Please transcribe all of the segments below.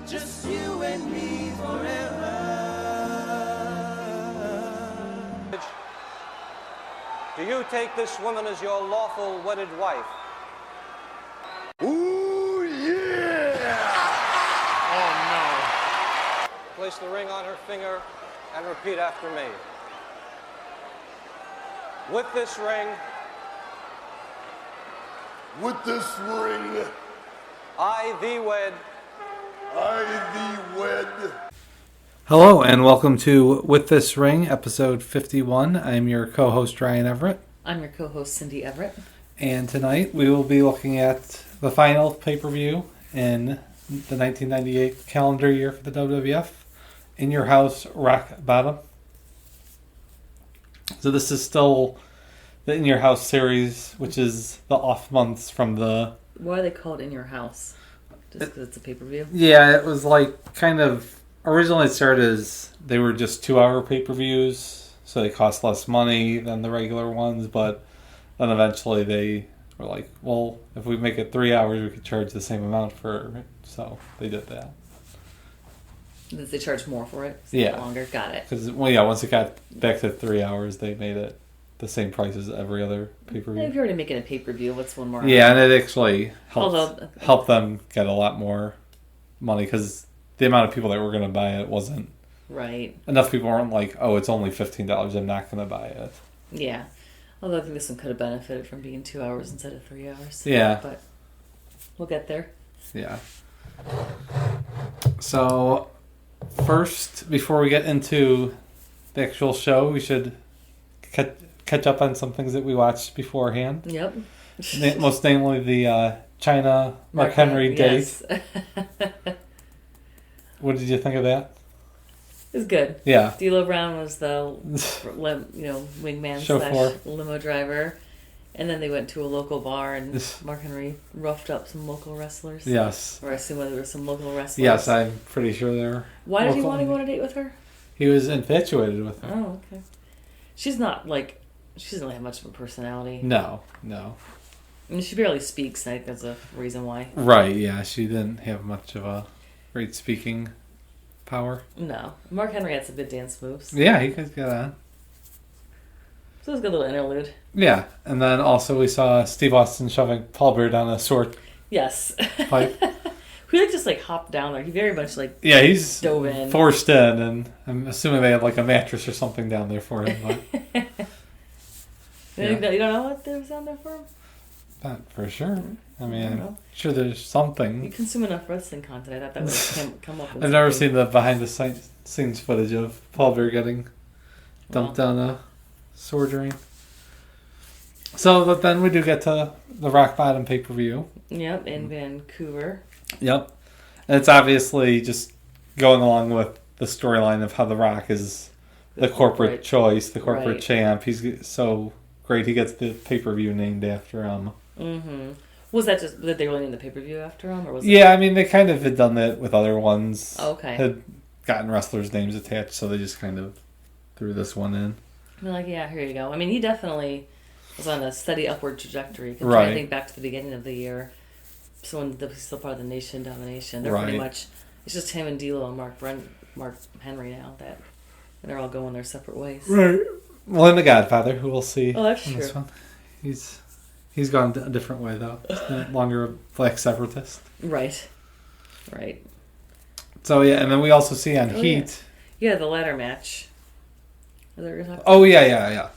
just you and me forever. Do you take this woman as your lawful wedded wife? Ooh, yeah! Oh, Place the ring on her finger and repeat after me. With this ring, I thee wed. Hello and welcome to With This Ring, episode 51. I'm your co-host Ryan Everett. I'm your co-host Cindy Everett. And tonight we will be looking at the final pay-per-view in the 1998 calendar year for the WWF, In Your House, Rock Bottom. So this is still the In Your House series, which is the off months from the... Why are they called In Your House? Just because it's a pay-per-view? Yeah, it was like kind of... Originally it started as they were just 2-hour pay-per-views, so they cost less money than the regular ones, but then eventually they were like, well, if we make it 3 hours, we could charge the same amount for it. So they did that. Did they charge more for it? Yeah. Longer? Got it. Because, well, yeah, once it got back to 3 hours, they made it the same price as every other pay-per-view. If you're already making a pay-per-view, what's one more? Yeah, and it actually helped them get a lot more money, because the amount of people that were going to buy it wasn't... Right. Enough people weren't like, oh, it's only $15, I'm not going to buy it. Yeah. Although I think this one could have benefited from being 2 hours instead of 3 hours. Yeah. But we'll get there. Yeah. So, first, before we get into the actual show, we should catch up on some things that we watched beforehand. Yep. Most namely the China Mark Henry date. Yes. What did you think of that? It was good. Yeah. D'Lo Brown was the wingman Chauffeur. / limo driver. And then they went to a local bar and Mark Henry roughed up some local wrestlers. Yes. Or I assume there were some local wrestlers. Yes, I'm pretty sure they were. Why did he want to go on a date with her? He was infatuated with her. Oh, okay. She doesn't really have much of a personality. No. I mean, she barely speaks. I think that's a reason why. Right, yeah. She didn't have much of a great speaking power. No. Mark Henry had some good dance moves. Yeah, he could get on. So it was a good little interlude. Yeah, and then also we saw Steve Austin shoving Paul Bear down a sword Yes. pipe. He just hopped down there. He very much Yeah, he's dove in. Forced in, and I'm assuming they had a mattress or something down there for him. But You don't know what there was down there for him? not for sure. I mean, I don't I'm know. sure there's something. You consume enough wrestling content. I thought that would have come up with I've never something. seen the behind the scenes footage of Paul Bear getting dumped down a sword ring. So, but then we do get to the Rock Bottom pay-per-view. Yep, in Vancouver. Yep. And it's obviously just going along with the storyline of how The Rock is the corporate choice, the corporate champ. He's so great he gets the pay-per-view named after him. Mm-hmm. Was that just that they really named the pay-per-view after him? Or was I mean, they kind of had done that with other ones. Oh, okay. Had gotten wrestlers' names attached, so they just kind of threw this one in. They're like, yeah, here you go. I mean, he definitely was on a steady upward trajectory. Right. I think back to the beginning of the year. So when he's still part of the Nation Domination, they're pretty much, it's just him and D'Lo and Mark Henry now that they're all going their separate ways. Right. Well, and the Godfather, who we'll see. Oh, that's in true. This one. He's gone a different way though. He's no longer a black separatist. Right. So yeah, and then we also see on Heat. Yeah, the ladder match. Is that what you're talking about? Oh yeah.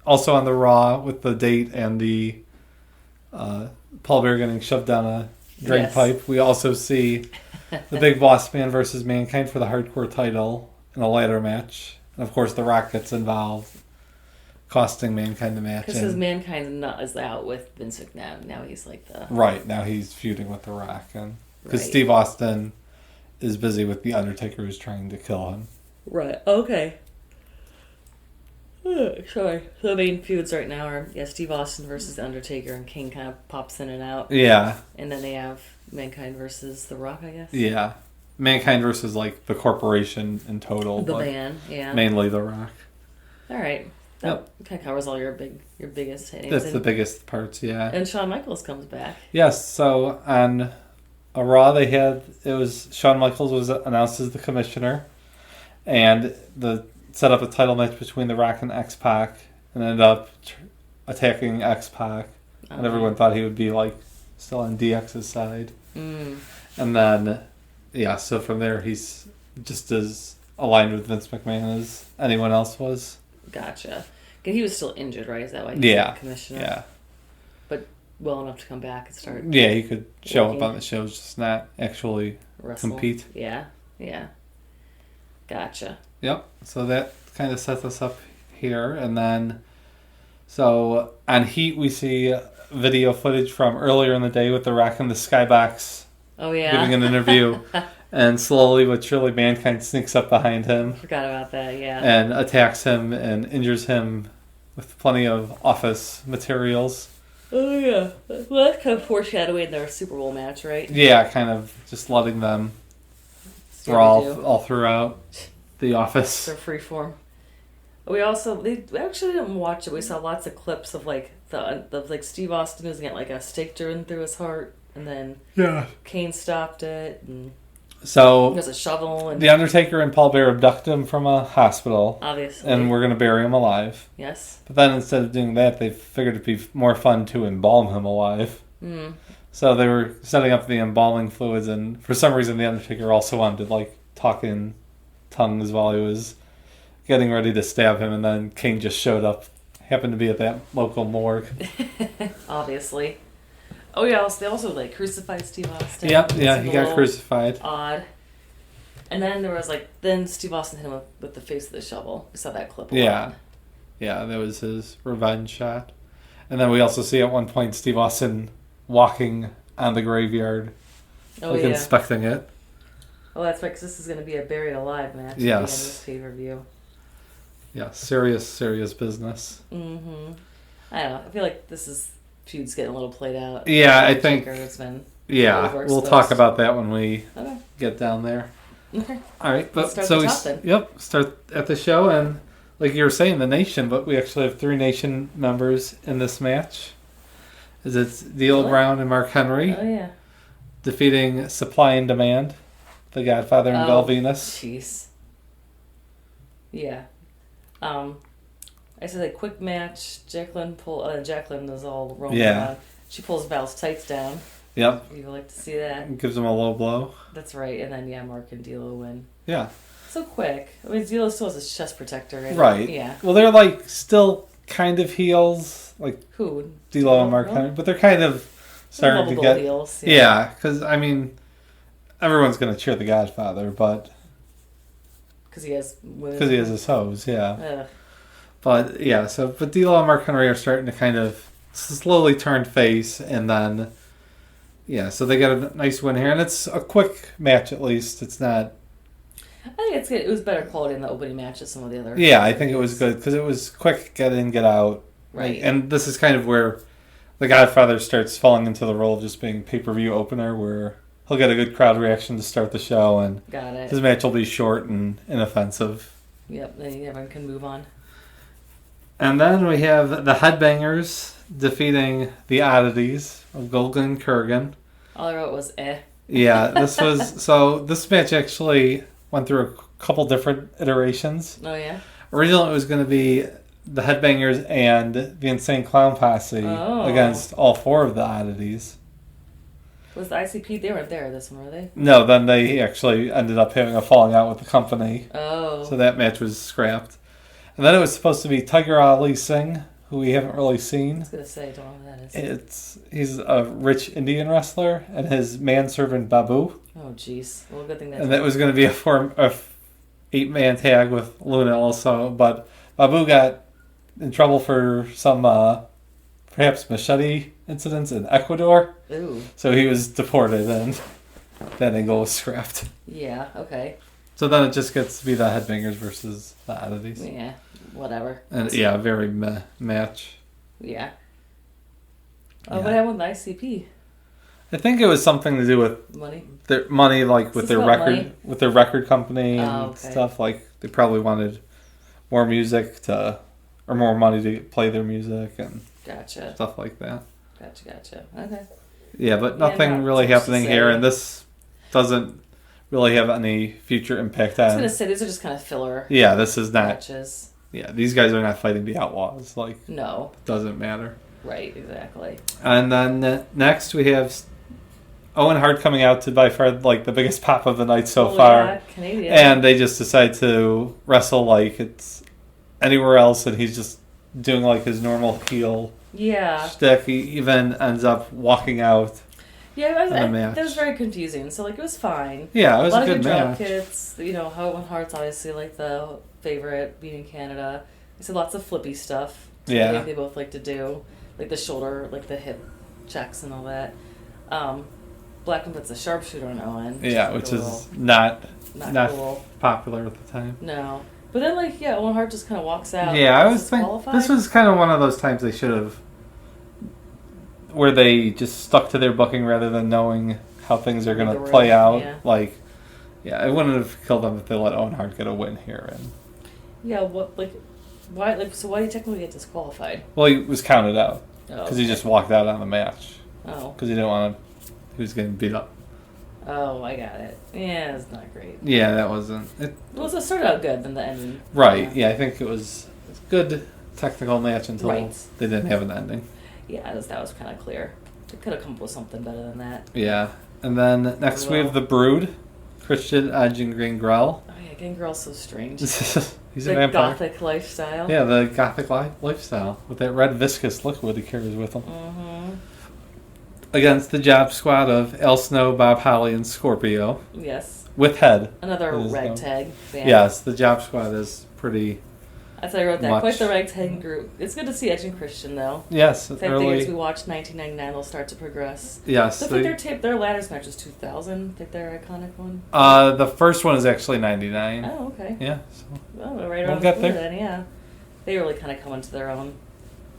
Also on the Raw with the date and the Paul Bear getting shoved down a drain pipe. We also see the Big Boss Man versus Mankind for the hardcore title in a ladder match. And of course, The Rock gets involved, costing Mankind the match. Because Mankind is out with Vince McMahon. Now he's like the... Right, now he's feuding with The Rock. Because Steve Austin is busy with the Undertaker who's trying to kill him. Right, okay. Sorry. So the main feuds right now are Steve Austin versus the Undertaker, and King kind of pops in and out. Yeah. And then they have Mankind versus The Rock, I guess. Yeah. Mankind versus the corporation in total. The band, yeah. Mainly The Rock. All right. That kind of covers all your biggest names. That's the biggest parts, yeah. And Shawn Michaels comes back. Yes, so on a Raw they had, it was Shawn Michaels was announced as the commissioner, and the set up a title match between The Rock and X-Pac, and ended up attacking X-Pac, and everyone thought he would be like still on DX's side. And then, yeah, so from there he's just as aligned with Vince McMahon as anyone else was. Gotcha. He was still injured, right? Is that why he's the commissioner? Yeah. But well enough to come back and start. Yeah, he could show up on the shows, just not actually compete. Yeah. Gotcha. Yep. So that kind of sets us up here. And then, so on Heat, we see video footage from earlier in the day with The Rock in the skybox. Oh, yeah. Giving an interview. And slowly but surely, Mankind sneaks up behind him. Forgot about that, yeah. And attacks him and injures him with plenty of office materials. Oh, yeah. Well, that's kind of foreshadowing their Super Bowl match, right? Yeah, kind of just letting them brawl all throughout the office. They're freeform. We actually didn't watch it. We saw lots of clips of like the Steve Austin was getting like a stake driven through his heart, and then Kane stopped it, and so there's a shovel, and the Undertaker and Paul Bearer abduct him from a hospital, obviously, and we're gonna bury him alive. Yes. But then instead of doing that, they figured it'd be more fun to embalm him alive. So they were setting up the embalming fluids, and for some reason, the Undertaker also wanted to like talk in tongues while he was getting ready to stab him, and then Kane just showed up, happened to be at that local morgue. Obviously. Oh yeah, they also like crucified Steve Austin. Yep, yeah, he got crucified. Odd. And then there was then Steve Austin hit him with the face of the shovel. We saw that clip. Yeah, that was his revenge shot. And then we also see at one point Steve Austin walking on the graveyard, inspecting it. Oh, that's right, because this is going to be a buried alive match. Yes. At the end of this pay-per-view. Yeah, serious business. I don't know. I feel like feud's getting a little played out. Yeah, I think. It's been we'll talk about that when we get down there. Okay. All right, but start start at the show, and like you were saying, the Nation, but we actually have 3 Nation members in this match. It's D'Lo Brown and Mark Henry. Oh yeah. Defeating Supply and Demand, the Godfather and Val Venus. Jeez. Yeah. I said a quick match. Jacqueline is all roaming around. She pulls Val's tights down. Yep. You like to see that. Gives him a low blow. That's right. And then Mark and D'Lo win. Yeah. So quick. I mean, D'Lo still has his chest protector. Right. Yeah. Well, they're still kind of heels. Who? D'Lo and Mark Henry, but they're kind of starting to get heels. Yeah, because I mean, everyone's gonna cheer the Godfather, but because he has his hose, yeah. But yeah, but D'Lo and Mark Henry are starting to kind of slowly turn face, and then so they get a nice win here, and it's a quick match at least. It's not. I think it's good. It was better quality in the opening match than some of the other. Yeah, I think it was good because it was quick, get in, get out. Right. And this is kind of where the Godfather starts falling into the role of just being pay-per-view opener, where he'll get a good crowd reaction to start the show, and his match will be short and inoffensive. Yep, then everyone can move on. And then we have the Headbangers defeating the Oddities of Golgan and Kurgan. All I wrote was Yeah, this match actually went through a couple different iterations. Oh, yeah? Originally, it was going to be the Headbangers and the Insane Clown Posse against all 4 of the Oddities. Was the ICP? They weren't there this one, were they? No, then they actually ended up having a falling out with the company. Oh. So that match was scrapped. And then it was supposed to be Tiger Ali Singh, who we haven't really seen. I was going to say, don't know who that is. He's a rich Indian wrestler, and his manservant Babu. Oh, jeez. Well, good thing that's... And that was going to be a 8-man tag with Luna also, but Babu got in trouble for some perhaps machete incidents in Ecuador. Ooh. So he was deported, and that angle was scrapped. Yeah, okay. So then it just gets to be the Headbangers versus the Oddities. Yeah, whatever. And very meh match. Yeah. What happened with the ICP? I think it was something to do with money. Their money, with their record, money? with their record company and stuff. They probably wanted more music or more money to play their music and gotcha stuff like that. Gotcha. Okay. Yeah, but nothing really happening here, and this doesn't really have any future impact on. I was going to say, these are just kind of filler. Yeah, this is not. Matches. Yeah, these guys are not fighting the Outlaws. No. Doesn't matter. Right, exactly. And then next we have Owen Hart coming out to by far the biggest pop of the night so far. Yeah, Canadian. And they just decide to wrestle like it's anywhere else, and he's just doing his normal heel shtick. He even ends up walking out. Yeah, that was very confusing. So it was fine. Yeah, it was a good drop match. kits. Owen Hart's obviously the favorite, being in Canada. He said lots of flippy stuff. Yeah, I think they both like to do the shoulder, the hip checks and all that. Blackman puts a sharpshooter on Owen. Yeah, which is not cool. Popular at the time. No. But then, Owen Hart just kind of walks out. Yeah, I was thinking this was kind of one of those times they should have, where they just stuck to their booking rather than knowing how things are going to play out. Yeah. It wouldn't have killed them if they let Owen Hart get a win here. And yeah, why? So why did he technically get disqualified? Well, he was counted out because he just walked out on the match. Oh. Because he didn't want to. He was getting beat up. Oh, I got it. Yeah, it's not great. Yeah, that wasn't. It started out good, then the ending. Right. Yeah, I think it was a good technical match until they didn't have an ending. Yeah, that was kind of clear. They could have come up with something better than that. Yeah, and then next we have the Brood, Christian, Edge, and Gangrel. Oh yeah, Gangrel's so strange. He's a vampire. Gothic lifestyle. Yeah, the Gothic lifestyle with that red viscous liquid he carries with him. Mm-hmm. Against the Job Squad of Al Snow, Bob Holly, and Scorpio. Yes. With Head. Another ragtag band. Yes, the Job Squad is pretty. That's why I wrote that. Quite the ragtag group. It's good to see Edge and Christian, though. Yes. Same thing as we watched 1999, they'll start to progress. Yes. I think their ladders match was 2000. I think their iconic one. The first one is actually 99. Oh, okay. Yeah. So well, right around there. Then, yeah. They really kind of come into their own.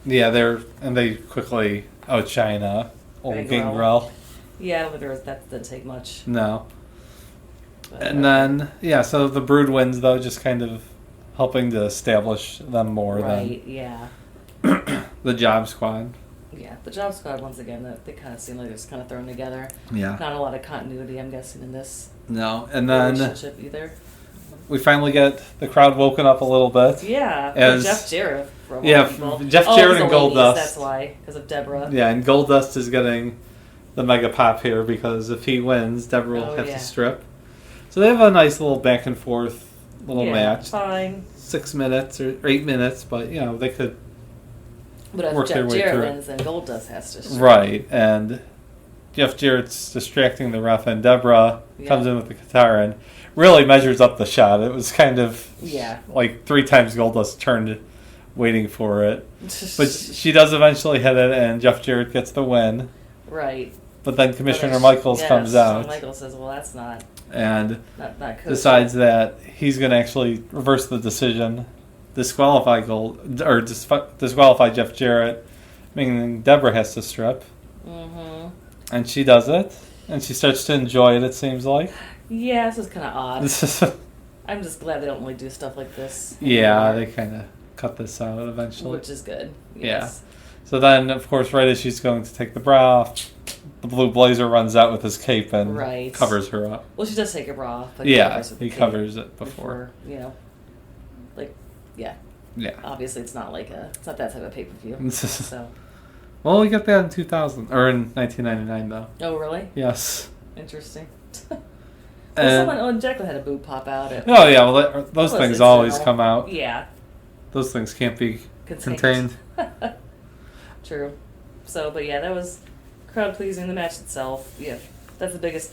Yeah, they quickly outshine old Gangrel. Yeah, I don't think that didn't take much. No. But, and then, so the Brood wins, though, just kind of helping to establish them more than the Job Squad. Yeah, the Job Squad, once again, they kind of seem like they're just kind of thrown together. Yeah. Not a lot of continuity, I'm guessing, in this relationship either. We finally get the crowd woken up a little bit. Yeah, Jeff Jarrett. Jeff Jarrett and Goldust. That's why, because of Debra. Yeah, and Goldust is getting the mega pop here because if he wins, Debra will have to strip. So they have a nice little back and forth match. Fine. 6 minutes or 8 minutes, but they could work their way through it. But if Jeff Jarrett wins, then Goldust has to strip. Right, and Jeff Jarrett's distracting the ref, and Debra comes in with the guitar and really measures up the shot. It was kind of 3 times Goldust turned waiting for it. But she does eventually hit it, and Jeff Jarrett gets the win. Right. But then Commissioner Michaels comes out. Michaels says, well, that's not... And not decides that he's going to actually reverse the decision, disqualify Jeff Jarrett, meaning Debra has to strip. Mm-hmm. And she does it, and she starts to enjoy it, it seems like. Yeah, this is kind of odd. I'm just glad they don't really do stuff like this anymore. Yeah, they kind of cut this out eventually. Which is good. Yes. Yeah. So then, of course, right as she's going to take the bra off, the Blue Blazer runs out with his cape and covers her up. Well, she does take her bra off. But he covers it before. Yeah. Obviously, it's not it's not that type of pay-per-view. So. Well, we got that in 2000 or in 1999, though. Oh, really? Yes. Interesting. Jekyll had a boob pop out. Those things always come out. Yeah. Those things can't be contained. True. So, but that was crowd pleasing. The match itself, that's the biggest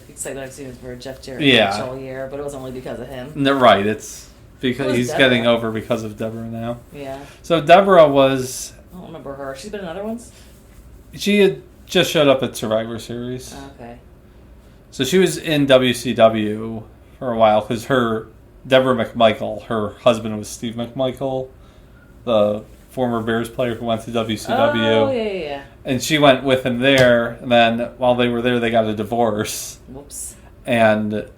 excitement I've seen for Jeff Jarrett match all year. But it was only because of him. Right. It's because he's getting over because of Debra now. Yeah. So Debra was. I don't remember her. She's been in other ones? She had just showed up at Survivor Series. Okay. So she was in WCW for a while because Debra McMichael, her husband was Steve McMichael, the former Bears player who went to WCW. Oh, yeah. And she went with him there, and then while they were there, they got a divorce. Whoops. And, in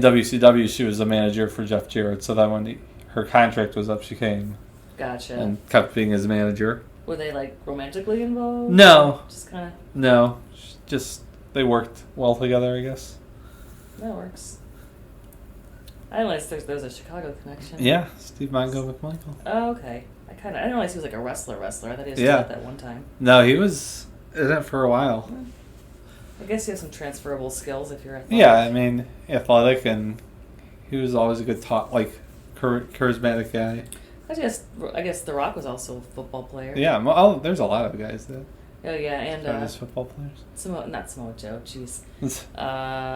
WCW, she was the manager for Jeff Jarrett, so then when her contract was up, she came. Gotcha. And kept being his manager. Were they like romantically involved? No. Just kind of. No. Just they worked well together, I guess. That works. I didn't realize there's a Chicago connection. Yeah, Steve Mongo McMichael. Oh, okay. I didn't realize he was like a wrestler. I thought he was still at that one time. No, he was in it for a while. I guess you have some transferable skills if you're athletic. Yeah, I mean, athletic, and he was always a good charismatic guy. I guess The Rock was also a football player. Yeah, there's a lot of guys that. Oh yeah, and as football players. Not Samoa Joe. Jeez.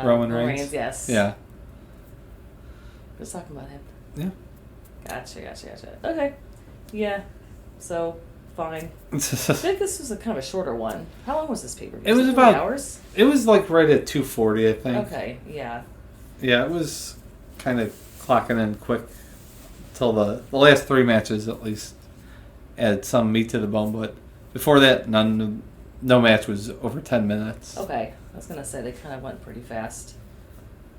Roman Reigns. Yes. Yeah. Just talking about him. Yeah. Gotcha. Okay. Yeah. So, fine. I think this was kind of a shorter one. How long was this pay-per-view? It was 3 about hours. It was like right at 2:40, I think. Okay. Yeah. Yeah, it was kind of clocking in quick till the last 3 matches at least added some meat to the bone, but before that, no match was over 10 minutes. Okay. I was gonna say they kind of went pretty fast.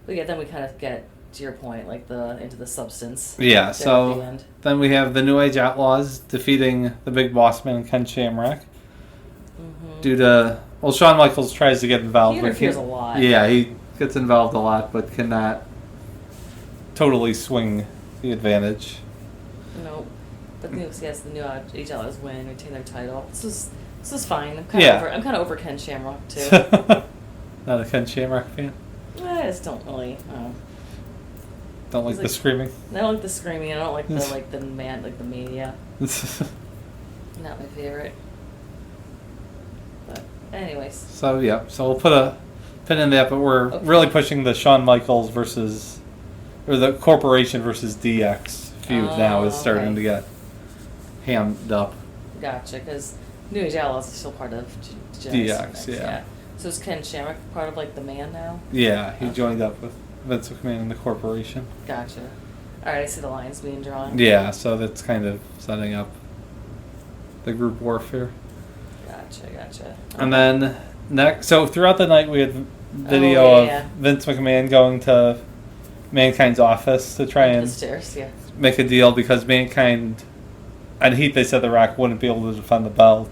But yeah, then we kind of get to your point, like into the substance. Yeah, so then we have the New Age Outlaws defeating the Big Boss Man and Ken Shamrock. Mm-hmm. Due to Shawn Michaels tries to get involved. He interferes a lot. Yeah, he gets involved a lot, but cannot totally swing the advantage. Nope. But the New Age Outlaws win, retain their title. This is fine. I'm kind of over Ken Shamrock too. Not a Ken Shamrock fan. I just don't really. Don't like the screaming. I don't like the screaming. I don't like the mania. Not my favorite. But anyways. So we'll put a pin in that, but we're really pushing the Shawn Michaels or the Corporation versus DX feud now is starting to get hammed up. Gotcha, because New Age Outlaws is still part of DX, yeah. So is Ken Shamrock part of the man now? Yeah, he joined up with Vince McMahon and the Corporation. Gotcha. All right, I see the lines being drawn. Yeah, so that's kind of setting up the group warfare. Gotcha. And then so throughout the night we had video of Vince McMahon going to Mankind's office to try and make a deal because Mankind and Heat, they said The Rock wouldn't be able to defend the belt.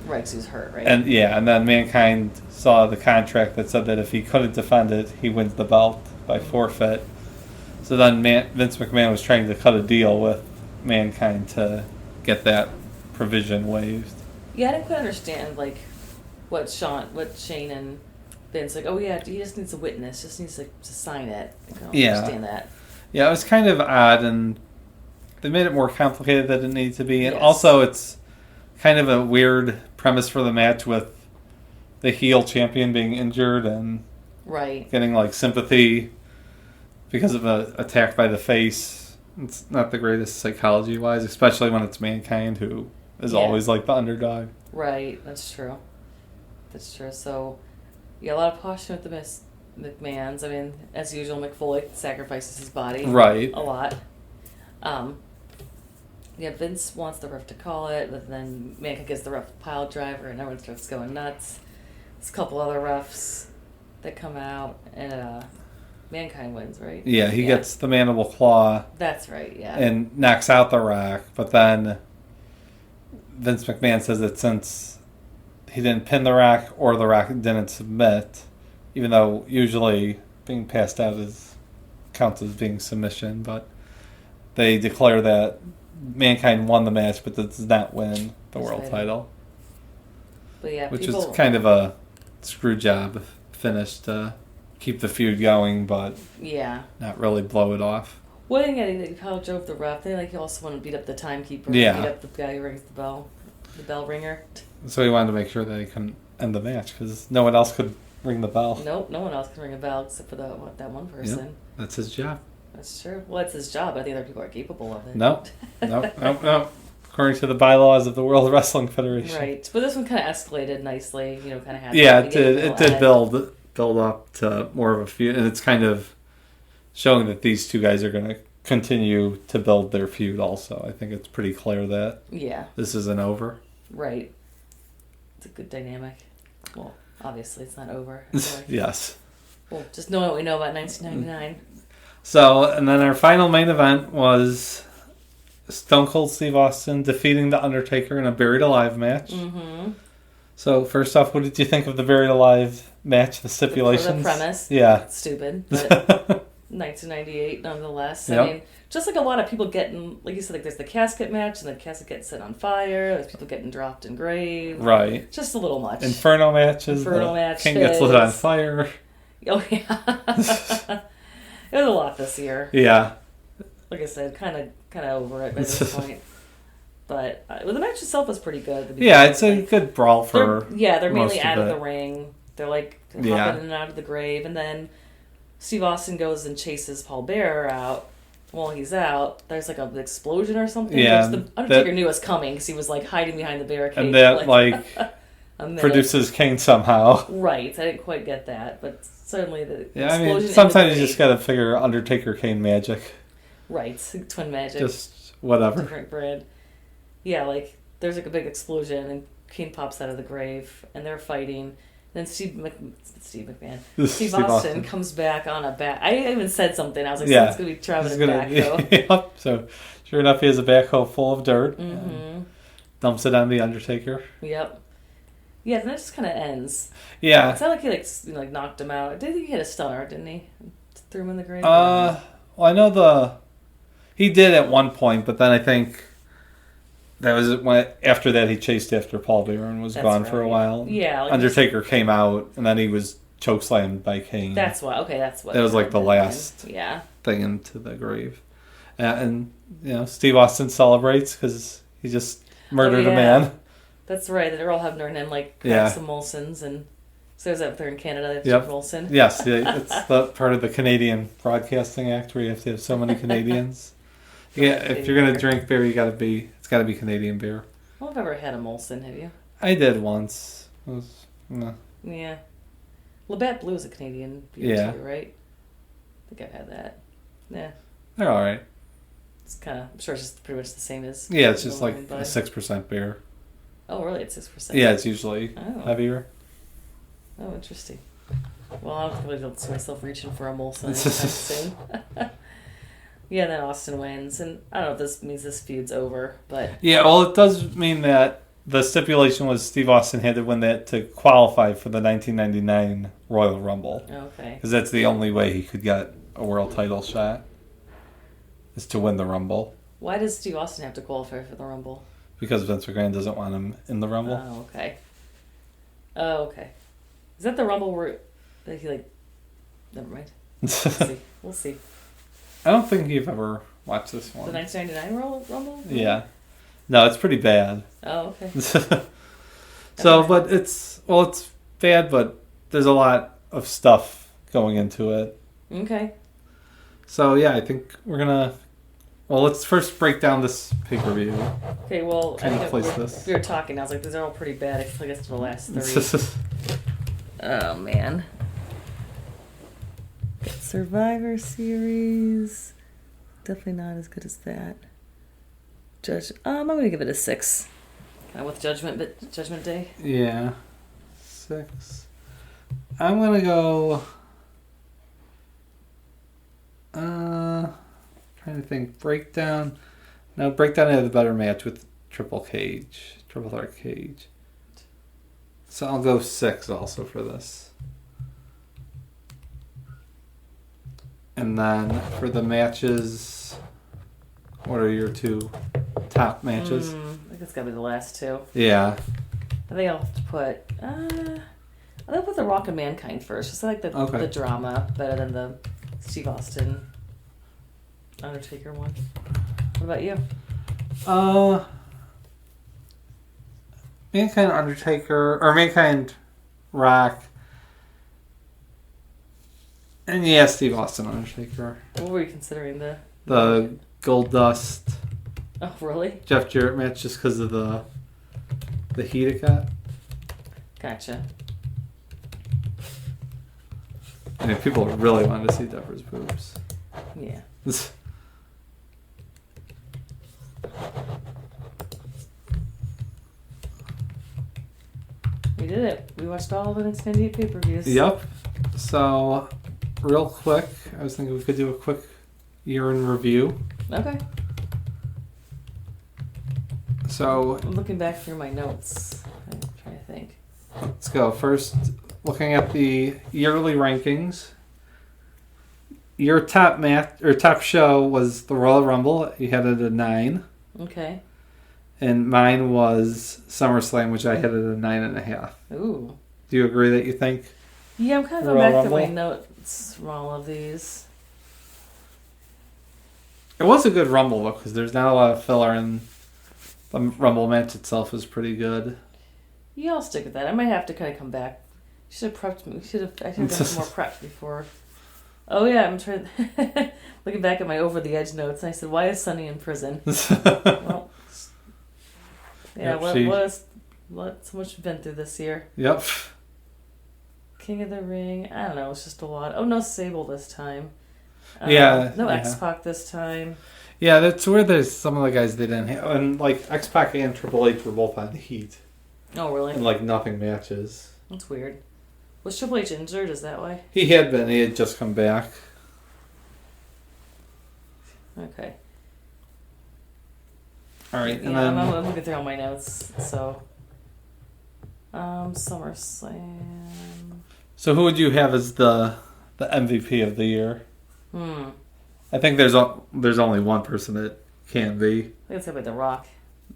Right, because he was hurt, right? And then Mankind saw the contract that said that if he couldn't defend it, he wins the belt by forfeit. So then Vince McMahon was trying to cut a deal with Mankind to get that provision waived. Yeah, I didn't quite understand what Shane and Vince he just needs a witness, just needs to sign it. I don't understand that. Yeah, it was kind of odd, and they made it more complicated than it needed to be. And also, it's kind of a weird premise for the match with the heel champion being injured and getting sympathy because of an attack by the face. It's not the greatest psychology-wise, especially when it's Mankind, who is always the underdog. Right, that's true. So, a lot of caution with the McMahons. I mean, as usual, McFoley sacrifices his body. Right. A lot. Vince wants the ref to call it, but then Mankind gives the ref a pile driver, and everyone starts going nuts. There's a couple other refs that come out, and Mankind wins, right? Yeah, he gets the mandible claw. That's right, yeah. And knocks out The Rock, but then Vince McMahon says that since he didn't pin The Rock or The Rock didn't submit, even though usually being passed out counts as being submission, but they declare that Mankind won the match, but does not win the world title. But which is kind of a screw job finish to keep the feud going, but not really blow it off. Well, he pile drove the ref. They also want to beat up the timekeeper. Beat up the guy who rings the bell ringer. So he wanted to make sure that he couldn't end the match because no one else could ring the bell. Nope, no one else can ring a bell except for that one person. Yep, that's his job. That's true. Well, it's his job, but the other people are capable of it. No. According to the bylaws of the World Wrestling Federation. Right, but this one kind of escalated nicely. Kind of had. Yeah, it did build up to more of a feud, and it's kind of showing that these two guys are going to continue to build their feud. Also, I think it's pretty clear that this isn't over. Right. It's a good dynamic. Well, obviously, it's not over. Yes. Well, just knowing what we know about 1999. So, and then our final main event was Stone Cold Steve Austin defeating the Undertaker in a Buried Alive match. Mm-hmm. So first off, what did you think of the Buried Alive match? The stipulations. The premise. Yeah. Stupid. But 1998, nonetheless. Yep. I mean, just like a lot of people getting, like you said, like there's the casket match, and the casket gets set on fire. There's people getting dropped in grave. Right. Just a little much. Inferno matches. Inferno matches. King gets lit on fire. Oh yeah. It was a lot this year. Yeah. Like I said, kind of over it by this point. But the match itself was pretty good. Yeah, it's a good brawl for. They're mainly most out of it. the ring. They're like hopping in and out of the grave, and then Steve Austin goes and chases Paul Bearer out. While he's out, there's like an explosion or something. Yeah, which the Undertaker knew was coming because he was like hiding behind the barricade. And that produces Kane somehow. Right, I didn't quite get that, but certainly the explosion. I mean, sometimes you just gotta figure Undertaker Kane magic. Right, twin magic. Just whatever. Different brand. Yeah, like there's like a big explosion and Kane pops out of the grave and they're fighting. Then Steve Austin comes back on a back. I even said something. I was like, yeah, it's going to be Travis' backhoe. Yep. So, sure enough, he has a backhoe full of dirt. Mm-hmm. And dumps it on the Undertaker. Yep. Yeah, then it just kind of ends. Yeah. It's not like he like knocked him out. I think he hit a stunner, didn't he? Threw him in the grave. Well, I know he did at one point, but then I think that was after that he chased after Paul Bearer and was gone for a while. Yeah. Like Undertaker came out and then he was chokeslammed by Kane. That's why. Okay, that's what. That was like the last thing into the grave. And Steve Austin celebrates because he just murdered a man. That's right. They're all having their name like some Molsons, and so is that they're in Canada. They have Molson. Yes, it's the part of the Canadian Broadcasting Act where you have to have so many Canadians. Yeah, if you're gonna drink beer, it's got to be Canadian beer. I don't know if I've ever had a Molson. Have you? I did once. No. Yeah, Labatt Blue is a Canadian beer too, right? I think I've had that. Yeah, they're all right. It's kind of. I'm sure it's just pretty much the same as. Yeah, it's just like a 6% beer. Oh, really? It's 6%. Yeah, it's usually heavier. Oh, interesting. Well, I don't really don't see myself reaching for a Molson anytime soon. Yeah, then Austin wins, and I don't know if this means this feud's over, but yeah, well, it does mean that the stipulation was Steve Austin had to win that to qualify for the 1999 Royal Rumble. Okay. Because that's the only way he could get a world title shot, is to win the Rumble. Why does Steve Austin have to qualify for the Rumble? Because Vince McMahon doesn't want him in the Rumble. Oh, okay. Is that the Rumble where he never mind. We'll see. I don't think you've ever watched this one. The 1999 Rumble? Yeah. No, it's pretty bad. Oh, okay. But it's bad, but there's a lot of stuff going into it. Okay. So, yeah, I think we're going to... Well, let's first break down this pay-per-view. Okay, well, I think we were talking. I was like, these are all pretty bad. I guess the last 3. Oh, man. Survivor Series. Definitely not as good as that. I'm going to give it a 6. Kind of with Judgment Day. Yeah. 6. I'm going to go... trying to think. Breakdown. No, Breakdown had a better match with Triple Threat Cage. So I'll go 6 also for this. And then for the matches, what are your 2 top matches? I think it's got to be the last 2. Yeah. I think I'll have to put... I'll put the Rock and Mankind first. Just like the drama better than the Steve Austin Undertaker one. What about you? Mankind Undertaker, or Mankind Rock. And yeah, Steve Austin Undertaker. What were you considering the Gold Dust? Oh, really? Jeff Jarrett match just because of the heat it got. Gotcha. I mean, people really wanted to see Debra's boobs. Yeah. We did it. We watched all the next 98 pay-per-views. Yep. So, real quick, I was thinking we could do a quick year in review. Okay. So I'm looking back through my notes. I'm trying to think. let's go. First, looking at the yearly rankings. Your top top show was the Royal Rumble. You had it at 9. Okay. And mine was SummerSlam, which I had at a 9.5. Ooh. Do you agree that you think? Yeah, I'm kind of going Royal back to Rumble? my notes from all of these. It was a good Rumble, though, because there's not a lot of filler, and the Rumble match itself is pretty good. Yeah, I'll stick with that. I might have to kind of come back. You should have prepped me. I should have done some more prep before. Oh yeah, I'm trying. Looking back at my over the edge notes, and I said, "Why is Sunny in prison?" Well, yeah. Yep, What so much been through this year? Yep. King of the Ring. I don't know. It's just a lot. Oh, no Sable this time. No X-Pac this time. Yeah, that's where there's some of the guys they didn't have, and like X-Pac and Triple H were both on Heat, Oh, really? and like nothing matches. That's weird. Was Triple H injured? Is that why? He had been. He had just come back. Okay. All right, and Yeah, then I'm looking through all my notes. So, SummerSlam. so who would you have as the MVP of the year? I think there's only one person that can be. I think it's gonna be The Rock.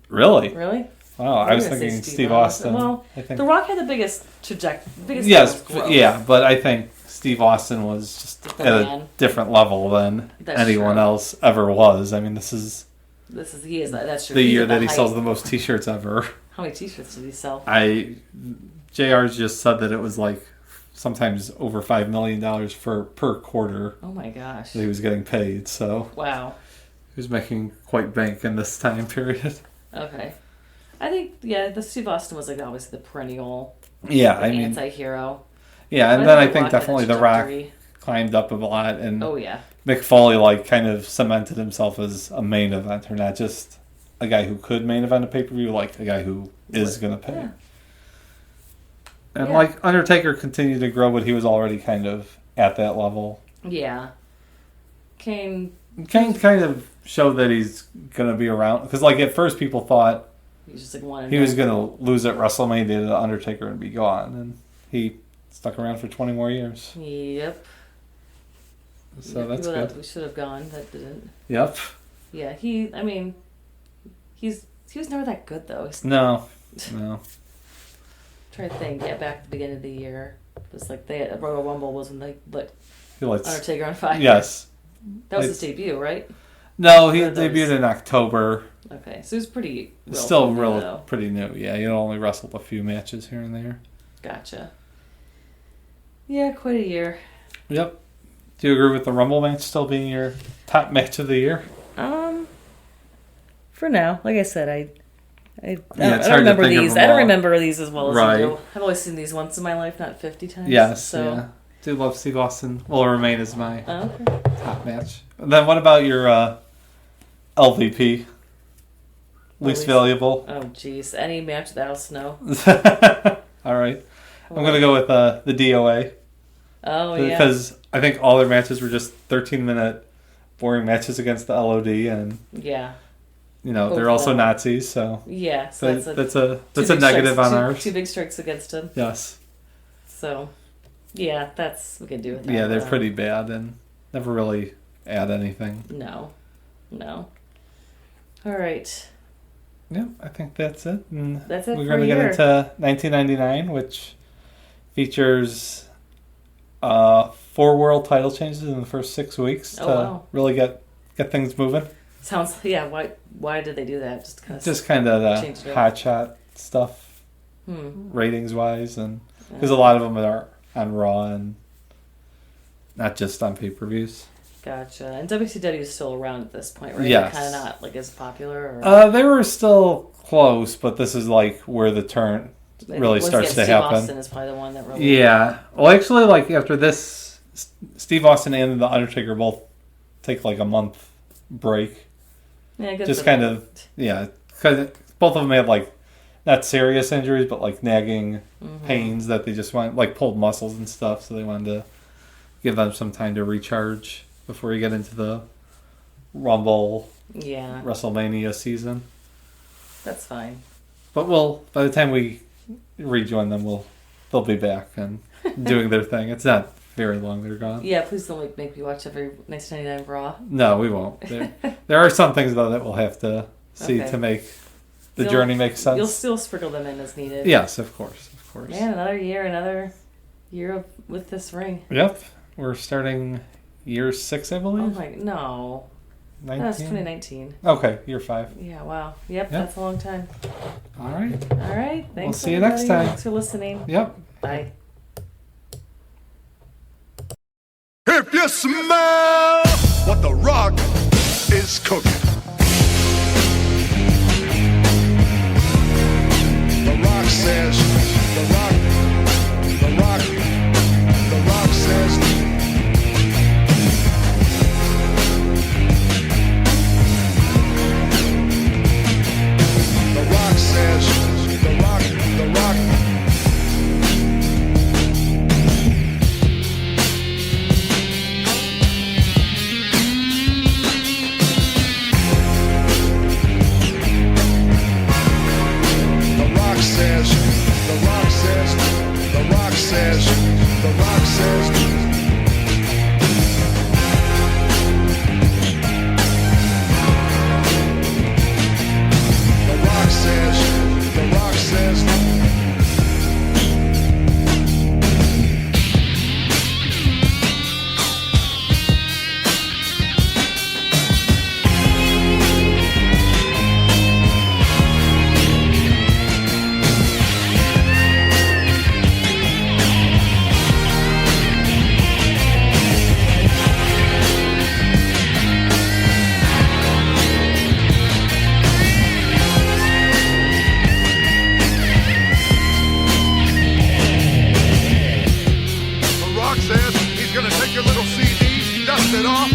Really? Really? Wow, I was gonna say thinking Steve Steve Austin. Austin. Well, I think The Rock had the biggest biggest yes, growth. yeah, but I think Steve Austin was just The at man. a different level than That's anyone true. else ever was. I mean, this is That's true. the He's year at that he height. sells the most T-shirts ever. How many T-shirts did he sell? JR just said that it was like sometimes over $5 million per quarter Oh my gosh! that he was getting paid. So Wow. he was making quite bank in this time period. Okay. I think the Steve Austin was like always the perennial Yeah, I mean, anti-hero. yeah, and But then I The think Rock had a definitely The Rock trajectory. climbed up a lot, and Oh yeah. Mick Foley like kind of cemented himself as a main eventer, not just a guy who could main event a pay-per-view, like a guy who is going to pay. Yeah. And Yeah. like Undertaker continued to grow, but he was already kind of at that level. Yeah. Kane Kind of showed that he's going to be around, because like at first people thought He's just like one. he was going to lose at WrestleMania to Undertaker and be gone, and he stuck around for 20 more years. Yep. So Yep, that's people good. that we should have gone that didn't. Yep. Yeah, he was never that good though. No. Trying to think. Yeah, back at the beginning of the year, it was like Royal Rumble was when they lit He likes. Undertaker on fire. Yes. That was Like- his debut, right? No, he Or those- debuted in October. Okay, so it was pretty. Still relatively new, though. pretty new. Yeah, he only wrestled a few matches here and there. Gotcha. Yeah, quite a year. Yep. Do you agree with the Rumble match still being your top match of the year? For now, like I said, I it's don't hard to remember think of these. them I don't all. remember these as well as Right. you do. I've only seen these once in my life, not 50 times. Yes. So. Yeah. Do love Steve Austin. Will remain as my Oh, okay. top match. And then what about your LVP? Least valuable. Oh, jeez. Any match with Al Snow. All right. I'm gonna go with the DOA. Oh, yeah. Because I think all their matches were just 13-minute boring matches against the LOD, and Yeah. they're Both also of them. Nazis, so Yeah. So that's a two big negative strikes- on two- ours. Two big strikes against him. Yes. So, yeah, we can do with that. Yeah, they're pretty bad and never really add anything. No. All right. Yep, I think that's it. And That's it we're for going to a get year. into 1999, which features 4 world title changes in the first 6 weeks Oh, to wow. really get things moving. Sounds, yeah, why did they do that? Just kind of Change the it up. hot shot stuff, ratings wise, and because a lot of them are on Raw and not just on pay-per-views. Gotcha. And WCW is still around at this point, right? Yes. Kind of not like as popular. Or... They were still close, but this is like where the turn really Once starts again, to happen. Steve Austin is probably the one that really. Yeah. Well, actually, like after this, Steve Austin and the Undertaker both take like a month break. Yeah, good Just for kind them. of, yeah, because both of them had like not serious injuries, but like nagging pains that they just want, like pulled muscles and stuff. So they wanted to give them some time to recharge before you get into the Rumble Yeah. WrestleMania season. That's fine. But by the time we rejoin them, they'll be back and doing their thing. It's not very long they're gone. Yeah, please don't make me watch every 1999 Raw. No, we won't. There are some things, though, that we'll have to see to make the journey make sense. You'll still sprinkle them in as needed. Yes, of course. Man, another year with this ring. Yep. We're starting year 6, I believe. Oh my, no. 19? That's 2019. Okay, year 5. Yeah, wow. Yep, that's a long time. All right. Thanks. We'll see you next time. Thanks for listening. Yep. Bye. If you smell what The Rock is cooking. The Rock says, The Rock says, The Rock says, The Rock. Says he's gonna take your little CD, dust it off,